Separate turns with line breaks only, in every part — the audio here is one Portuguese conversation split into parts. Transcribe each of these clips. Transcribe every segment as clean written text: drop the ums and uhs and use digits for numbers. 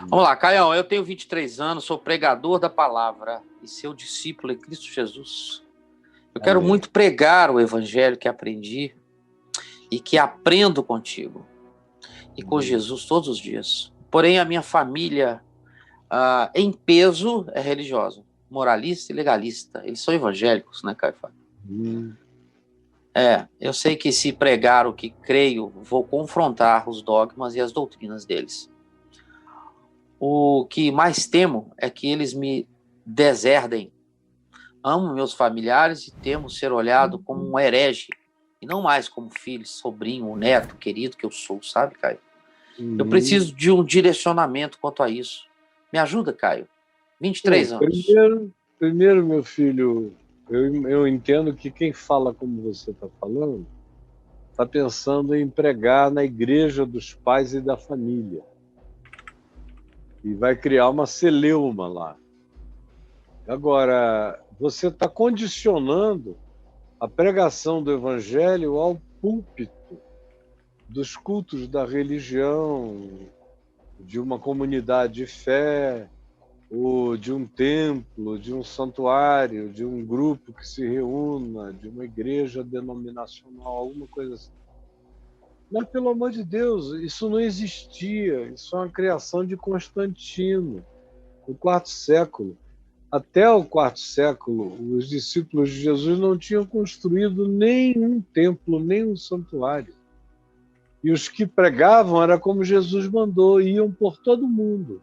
Vamos lá, Caião, eu tenho 23 anos, sou pregador da palavra e seu discípulo em Cristo Jesus. Eu quero
Amém.
muito pregar o evangelho que aprendi e que aprendo contigo e com Jesus todos os dias. Porém, a minha família, em peso, é religiosa, moralista e legalista. Eles são evangélicos, né, Caio Fábio? Eu sei que se pregar o que creio, vou confrontar os dogmas e as doutrinas deles. O que mais temo é que eles me deserdem. Amo meus familiares e temo ser olhado como um herege, e não mais como filho, sobrinho ou neto querido que eu sou, sabe, Caio? Eu preciso de um direcionamento quanto a isso. Me ajuda, Caio. 23 anos.
Primeiro, meu filho, eu entendo que quem fala como você está falando está pensando em pregar na igreja dos pais e da família. E vai criar uma celeuma lá. Agora, você está condicionando a pregação do evangelho ao púlpito dos cultos da religião, de uma comunidade de fé, ou de um templo, de um santuário, de um grupo que se reúna, de uma igreja denominacional, alguma coisa assim. Mas, pelo amor de Deus, isso não existia. Isso é uma criação de Constantino, no quarto século. Até o quarto século, os discípulos de Jesus não tinham construído nenhum templo, nenhum santuário. E os que pregavam era como Jesus mandou, iam por todo mundo,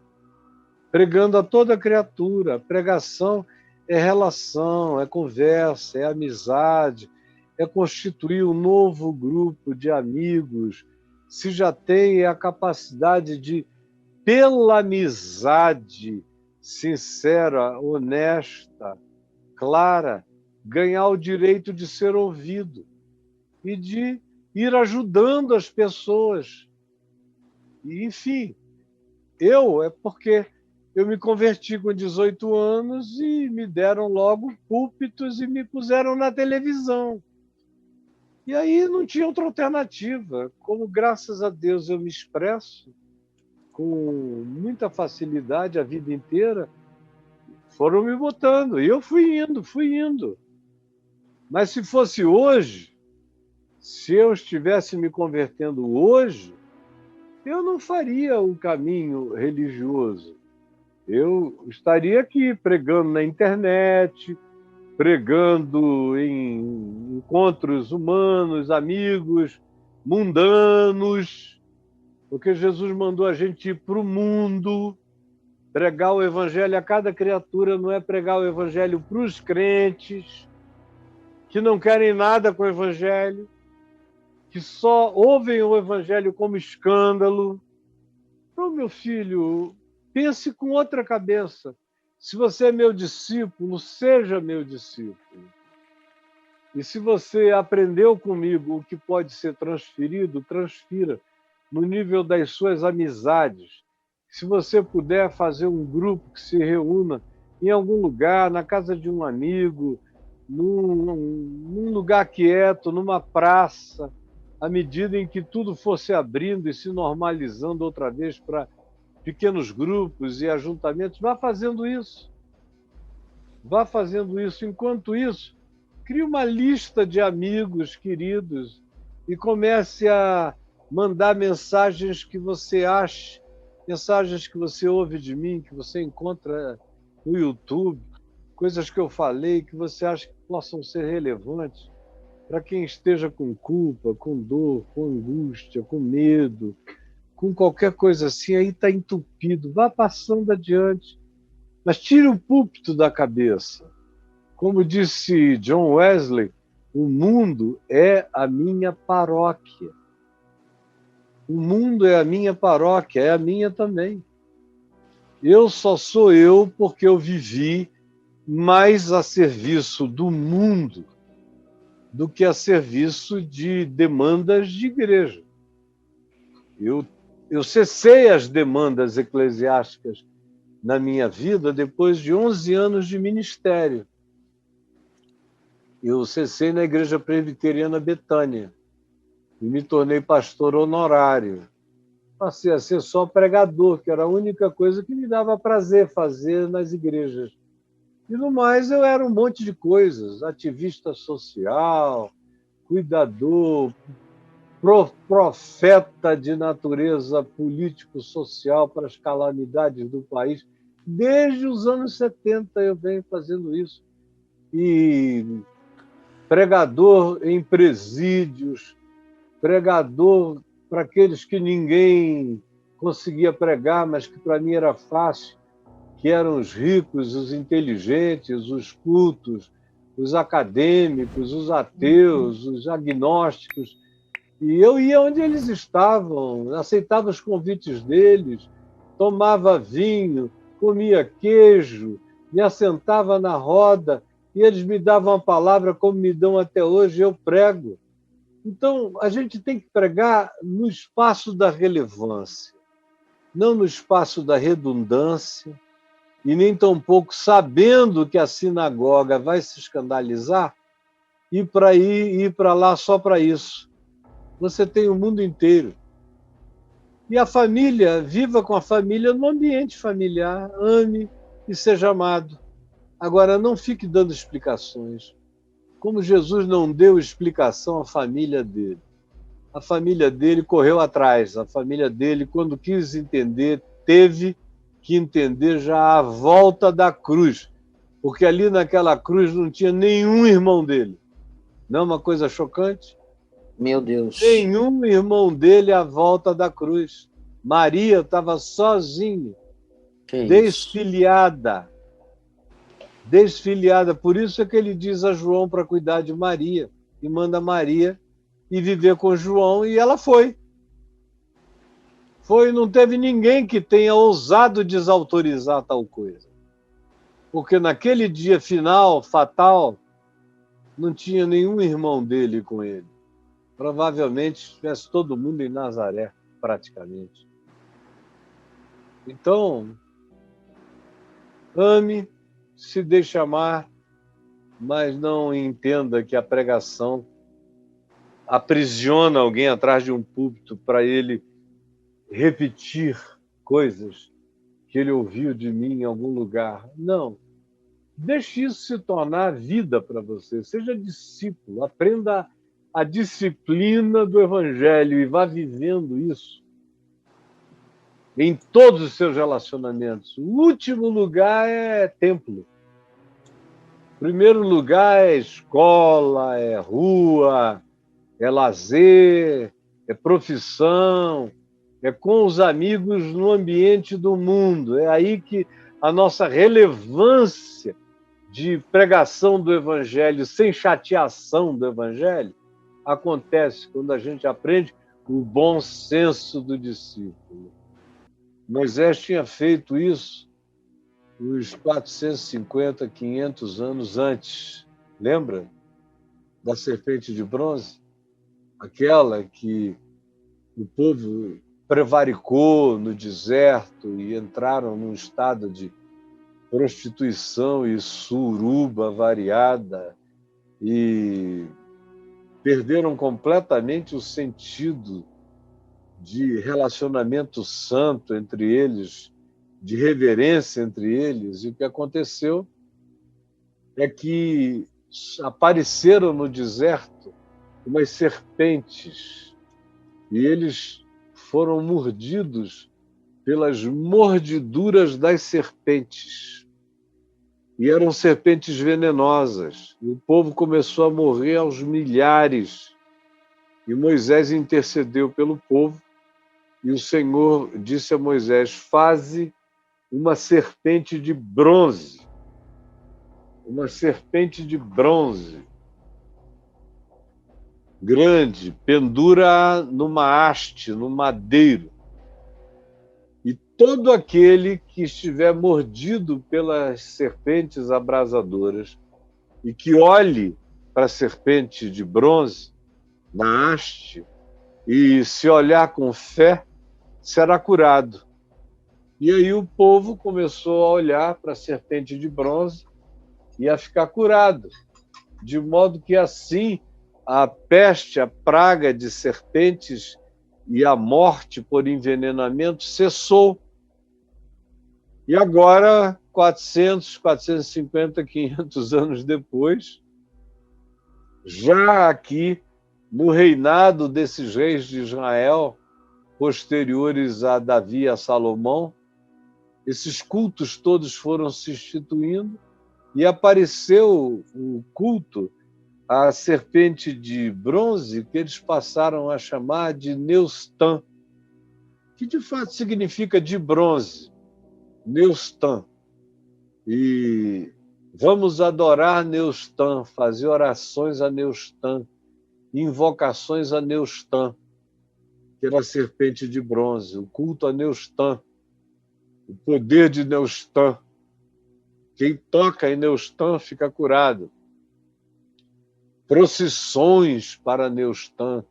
pregando a toda criatura. A pregação é relação, é conversa, é amizade, é constituir um novo grupo de amigos. Se já tem a capacidade de, pela amizade sincera, honesta, clara, ganhar o direito de ser ouvido e de ir ajudando as pessoas. E, enfim, é porque eu me converti com 18 anos e me deram logo púlpitos e me puseram na televisão. E aí não tinha outra alternativa. Como, graças a Deus, eu me expresso com muita facilidade a vida inteira, foram me botando. E eu fui indo. Mas se fosse hoje, se eu estivesse me convertendo hoje, eu não faria o caminho religioso. Eu estaria aqui pregando na internet, pregando em encontros humanos, amigos, mundanos, porque Jesus mandou a gente ir para o mundo, pregar o evangelho a cada criatura, não é pregar o evangelho para os crentes, que não querem nada com o evangelho, que só ouvem o evangelho como escândalo. Então, meu filho, pense com outra cabeça. Se você é meu discípulo, seja meu discípulo. E se você aprendeu comigo o que pode ser transferido, transfira no nível das suas amizades. Se você puder fazer um grupo que se reúna em algum lugar, na casa de um amigo, num lugar quieto, numa praça, à medida em que tudo fosse abrindo e se normalizando outra vez para pequenos grupos e ajuntamentos, vá fazendo isso. Vá fazendo isso. Enquanto isso, crie uma lista de amigos queridos e comece a mandar mensagens que você acha, mensagens que você ouve de mim, que você encontra no YouTube, coisas que eu falei que você acha que possam ser relevantes para quem esteja com culpa, com dor, com angústia, com medo, com qualquer coisa assim, aí está entupido. Vá passando adiante, mas tire o púlpito da cabeça. Como disse John Wesley, o mundo é a minha paróquia. O mundo é a minha paróquia, é a minha também. Eu só sou eu porque eu vivi mais a serviço do mundo do que a serviço de demandas de igreja. Eu cessei as demandas eclesiásticas na minha vida depois de 11 anos de ministério. Eu cessei na Igreja Presbiteriana Betânia e me tornei pastor honorário. passei a ser só pregador, que era a única coisa que me dava prazer fazer nas igrejas. E no mais, eu era um monte de coisas: ativista social, cuidador, profeta de natureza político-social para as calamidades do país. Desde os anos 70 eu venho fazendo isso. E pregador em presídios, pregador para aqueles que ninguém conseguia pregar, mas que para mim era fácil, que eram os ricos, os inteligentes, os cultos, os acadêmicos, os ateus, os agnósticos. E eu ia onde eles estavam, aceitava os convites deles, tomava vinho, comia queijo, me assentava na roda e eles me davam a palavra como me dão até hoje, eu prego. Então, a gente tem que pregar no espaço da relevância, não no espaço da redundância, e nem tampouco sabendo que a sinagoga vai se escandalizar, ir para lá só para isso. Você tem o mundo inteiro. E a família, viva com a família no ambiente familiar, ame e seja amado. Agora, não fique dando explicações. Como Jesus não deu explicação à família dele. A família dele correu atrás. A família dele, quando quis entender, teve que entender já à volta da cruz. Porque ali naquela cruz não tinha nenhum irmão dele. Não é uma coisa chocante?
Meu Deus.
Nenhum irmão dele à volta da cruz. Maria estava sozinha, desfiliada. Desfiliada. Por isso é que ele diz a João para cuidar de Maria e manda Maria ir viver com João, e ela foi. Não teve ninguém que tenha ousado desautorizar tal coisa. Porque naquele dia final, fatal, não tinha nenhum irmão dele com ele. Provavelmente estivesse todo mundo em Nazaré, praticamente. Então, ame, se deixe amar, mas não entenda que a pregação aprisiona alguém atrás de um púlpito para ele repetir coisas que ele ouviu de mim em algum lugar. Não. Deixe isso se tornar vida para você. Seja discípulo, aprenda a disciplina do Evangelho e vá vivendo isso em todos os seus relacionamentos. O último lugar é templo. O primeiro lugar é escola, é rua, é lazer, é profissão, é com os amigos no ambiente do mundo. É aí que a nossa relevância de pregação do Evangelho, sem chateação do Evangelho, acontece quando a gente aprende o bom senso do discípulo. Moisés tinha feito isso uns 450, 500 anos antes. Lembra da serpente de bronze? Aquela que o povo prevaricou no deserto e entraram num estado de prostituição e suruba variada e perderam completamente o sentido de relacionamento santo entre eles, de reverência entre eles. E o que aconteceu é que apareceram no deserto umas serpentes e eles foram mordidos pelas mordiduras das serpentes. E eram serpentes venenosas. E o povo começou a morrer aos milhares. E Moisés intercedeu pelo povo. E o Senhor disse a Moisés: faze uma serpente de bronze. Uma serpente de bronze. Grande, pendura numa haste, no madeiro. E todo aquele que estiver mordido pelas serpentes abrasadoras e que olhe para a serpente de bronze na haste e se olhar com fé, será curado. E aí o povo começou a olhar para a serpente de bronze e a ficar curado, de modo que assim a peste, a praga de serpentes e a morte por envenenamento cessou. E agora, 400, 450, 500 anos depois, já aqui no reinado desses reis de Israel, posteriores a Davi e a Salomão, esses cultos todos foram se instituindo e apareceu o culto à serpente de bronze, que eles passaram a chamar de Neustã, que de fato significa de bronze, Neustã. E vamos adorar Neustã, fazer orações a Neustã, invocações a Neustã, que era a serpente de bronze, o culto a Neustã, o poder de Neustã. Quem toca em Neustã fica curado. Procissões para Neustã,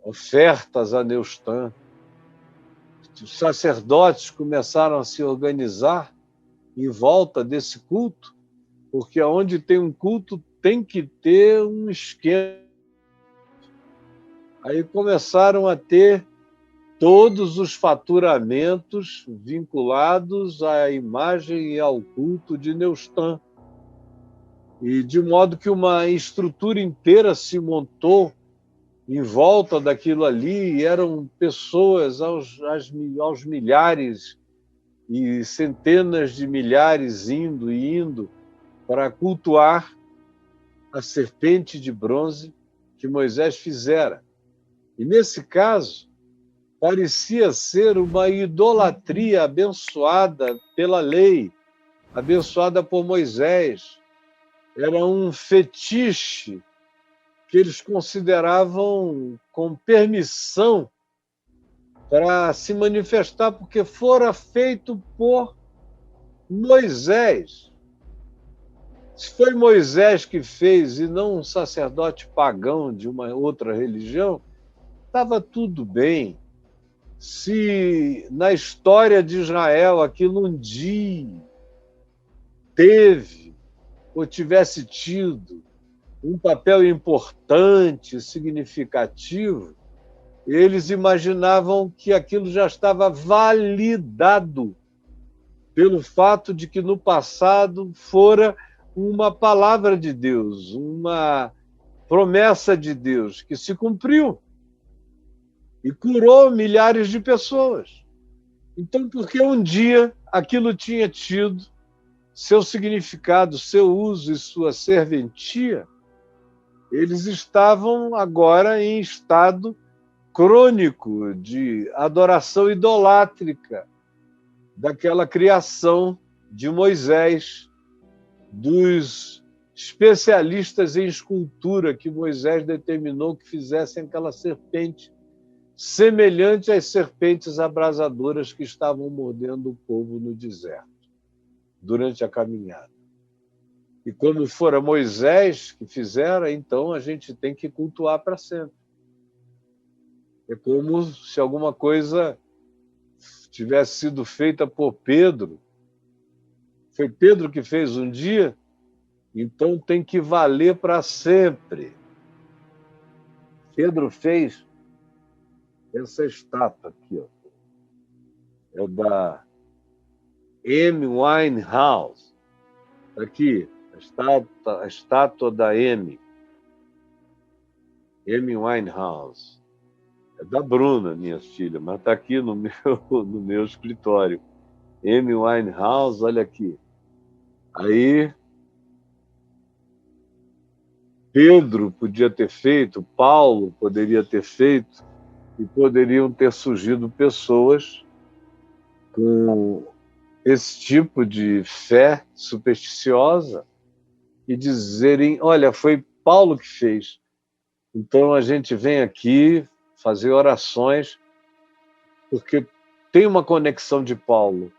ofertas a Neustã. Os sacerdotes começaram a se organizar em volta desse culto, porque onde tem um culto tem que ter um esquema. Aí começaram a ter todos os faturamentos vinculados à imagem e ao culto de Neustã. E de modo que uma estrutura inteira se montou em volta daquilo ali, e eram pessoas aos milhares e centenas de milhares indo para cultuar a serpente de bronze que Moisés fizera. E nesse caso, parecia ser uma idolatria abençoada pela lei, abençoada por Moisés. Era um fetiche que eles consideravam com permissão para se manifestar, porque fora feito por Moisés. Se foi Moisés que fez e não um sacerdote pagão de uma outra religião, estava tudo bem. Se na história de Israel aquilo um dia teve ou tivesse tido um papel importante, significativo, eles imaginavam que aquilo já estava validado pelo fato de que no passado fora uma palavra de Deus, uma promessa de Deus que se cumpriu e curou milhares de pessoas. Então, porque um dia aquilo tinha tido seu significado, seu uso e sua serventia, eles estavam agora em estado crônico de adoração idolátrica daquela criação de Moisés, dos especialistas em escultura que Moisés determinou que fizessem aquela serpente, semelhante às serpentes abrasadoras que estavam mordendo o povo no deserto durante a caminhada. E como fora Moisés que fizera, então a gente tem que cultuar para sempre. É como se alguma coisa tivesse sido feita por Pedro. Foi Pedro que fez um dia, então tem que valer para sempre. Pedro fez essa estátua aqui, ó. É da Amy Winehouse. Aqui, a estátua da Amy Winehouse. É da Bruna, minha filha, mas está aqui no meu escritório. Amy Winehouse, olha aqui. Aí, Pedro podia ter feito, Paulo poderia ter feito, e poderiam ter surgido pessoas com esse tipo de fé supersticiosa e dizerem, olha, foi Paulo que fez. Então a gente vem aqui fazer orações porque tem uma conexão de Paulo,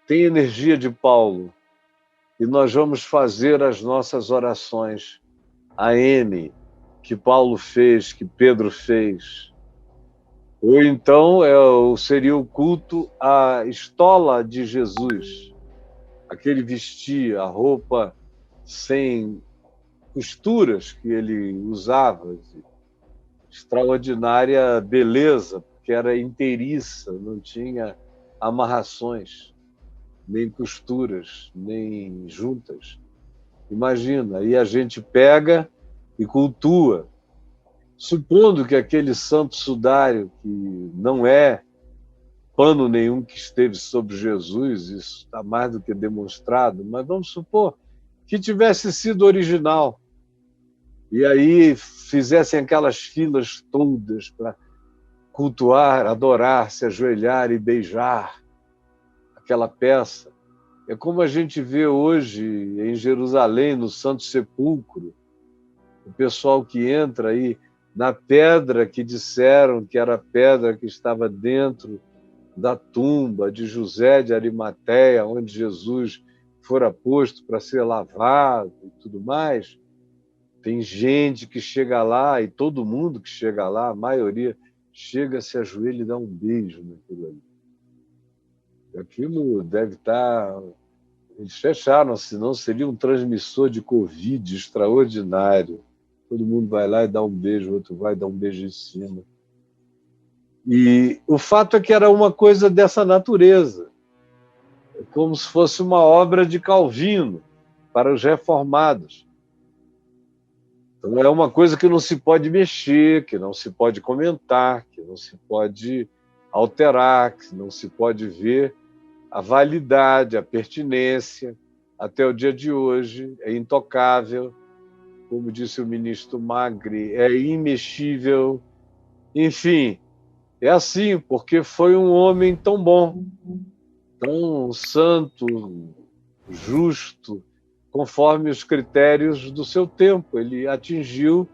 tem energia de Paulo, e nós vamos fazer as nossas orações a M, que Paulo fez, que Pedro fez. Ou então seria o culto à estola de Jesus, aquele vestia, a roupa sem costuras que ele usava, extraordinária beleza, porque era inteiriça, não tinha amarrações, nem costuras, nem juntas. Imagina, aí a gente pega e cultua, supondo que aquele santo sudário, que não é pano nenhum que esteve sobre Jesus, isso está mais do que demonstrado, mas vamos supor que tivesse sido original, e aí fizessem aquelas filas todas para cultuar, adorar, se ajoelhar e beijar aquela peça. É como a gente vê hoje em Jerusalém, no Santo Sepulcro, o pessoal que entra aí na pedra que disseram que era a pedra que estava dentro da tumba de José de Arimateia, onde Jesus fora posto para ser lavado e tudo mais. Tem gente que chega lá, e todo mundo que chega lá, a maioria, chega, se ajoelha e dá um beijo naquilo ali. Aquilo deve estar... Eles fecharam, senão seria um transmissor de Covid extraordinário. Todo mundo vai lá e dá um beijo, o outro vai dar um beijo em cima. E o fato é que era uma coisa dessa natureza, como se fosse uma obra de Calvino para os reformados. Então é uma coisa que não se pode mexer, que não se pode comentar, que não se pode alterar, que não se pode ver a validade, a pertinência. Até o dia de hoje é intocável, como disse o ministro Magri, é imexível. Enfim, é assim, porque foi um homem tão bom, tão santo, justo, conforme os critérios do seu tempo. Ele atingiu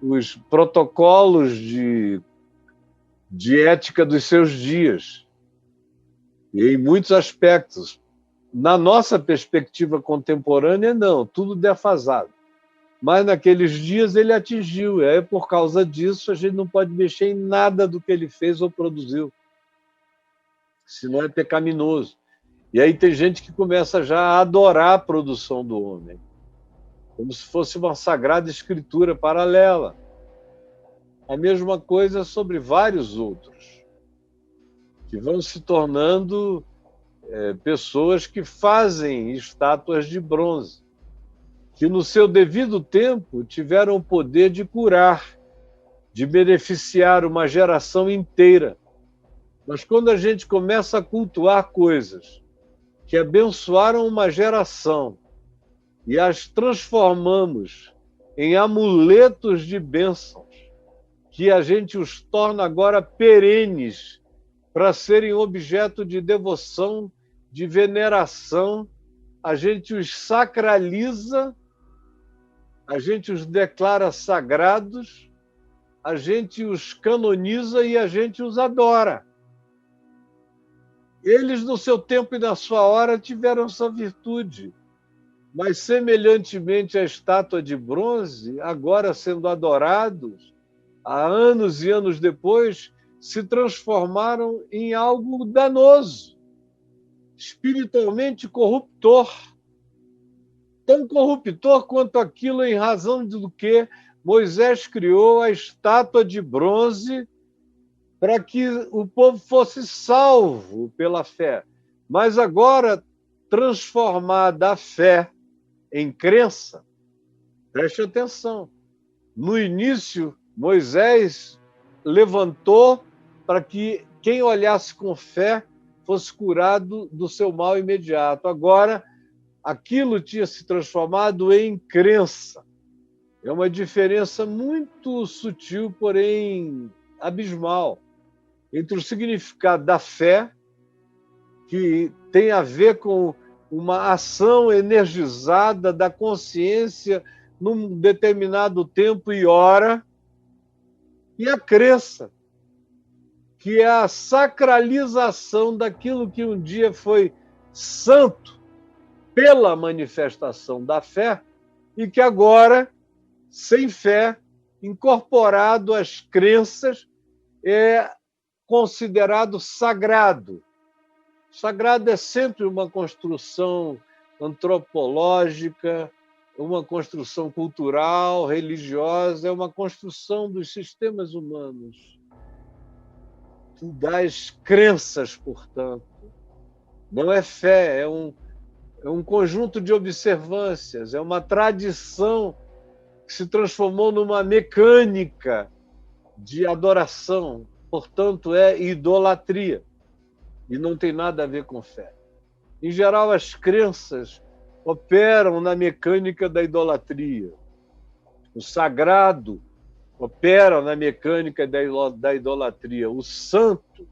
os protocolos de ética dos seus dias. E em muitos aspectos. Na nossa perspectiva contemporânea, não, tudo defasado. Mas naqueles dias ele atingiu, e aí, por causa disso a gente não pode mexer em nada do que ele fez ou produziu, senão é pecaminoso. E aí tem gente que começa já a adorar a produção do homem, como se fosse uma sagrada escritura paralela. A mesma coisa sobre vários outros, que vão se tornando pessoas que fazem estátuas de bronze, que no seu devido tempo tiveram o poder de curar, de beneficiar uma geração inteira. Mas quando a gente começa a cultuar coisas que abençoaram uma geração e as transformamos em amuletos de bênçãos, que a gente os torna agora perenes para serem objeto de devoção, de veneração, a gente os sacraliza, a gente os declara sagrados, a gente os canoniza e a gente os adora. Eles, no seu tempo e na sua hora, tiveram essa virtude, mas, semelhantemente à estátua de bronze, agora sendo adorados, há anos e anos depois, se transformaram em algo danoso, espiritualmente corruptor. Tão corruptor quanto aquilo, em razão do que Moisés criou a estátua de bronze para que o povo fosse salvo pela fé. Mas agora, transformada a fé em crença, preste atenção. No início, Moisés levantou para que quem olhasse com fé fosse curado do seu mal imediato. Agora, aquilo tinha se transformado em crença. É uma diferença muito sutil, porém abismal, entre o significado da fé, que tem a ver com uma ação energizada da consciência num determinado tempo e hora, e a crença, que é a sacralização daquilo que um dia foi santo pela manifestação da fé e que agora, sem fé, incorporado às crenças, é considerado sagrado. Sagrado é sempre uma construção antropológica, uma construção cultural, religiosa, é uma construção dos sistemas humanos, das crenças, portanto. Não é fé, é um conjunto de observâncias, é uma tradição que se transformou numa mecânica de adoração, portanto, é idolatria, e não tem nada a ver com fé. Em geral, as crenças operam na mecânica da idolatria. O sagrado opera na mecânica da idolatria. O santo,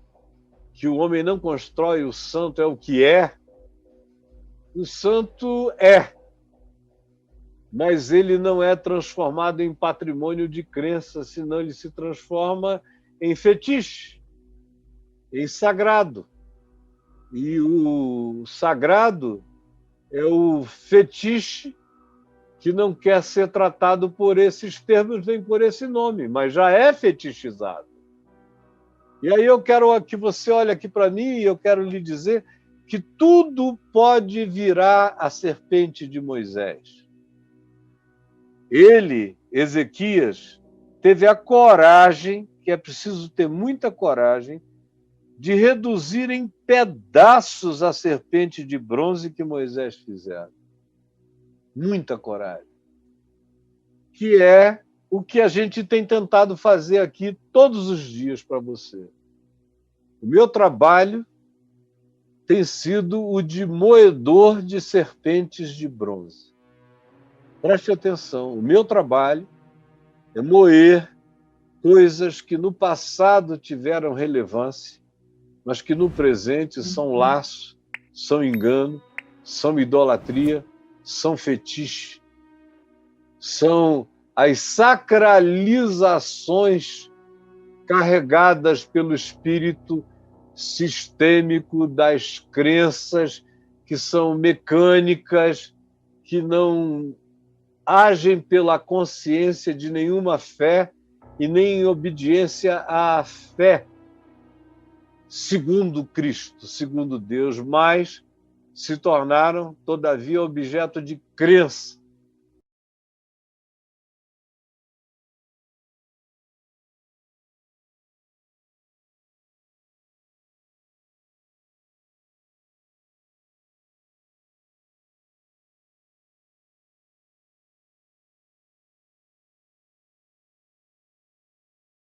que o homem não constrói, o santo é o que é. O santo é, mas ele não é transformado em patrimônio de crença, senão ele se transforma em fetiche, em sagrado. E o sagrado é o fetiche que não quer ser tratado por esses termos nem por esse nome, mas já é fetichizado. E aí eu quero que você olhe aqui para mim e eu quero lhe dizer que tudo pode virar a serpente de Moisés. Ele, Ezequias, teve a coragem, que é preciso ter muita coragem, de reduzir em pedaços a serpente de bronze que Moisés fizera. Muita coragem. Que é o que a gente tem tentado fazer aqui todos os dias para você. O meu trabalho tem sido o de moedor de serpentes de bronze. Preste atenção, o meu trabalho é moer coisas que no passado tiveram relevância, mas que no presente são laço, são engano, são idolatria, são fetiche, são as sacralizações carregadas pelo espírito sistêmico das crenças que são mecânicas, que não agem pela consciência de nenhuma fé e nem em obediência à fé segundo Cristo, segundo Deus, mas se tornaram, todavia, objeto de crença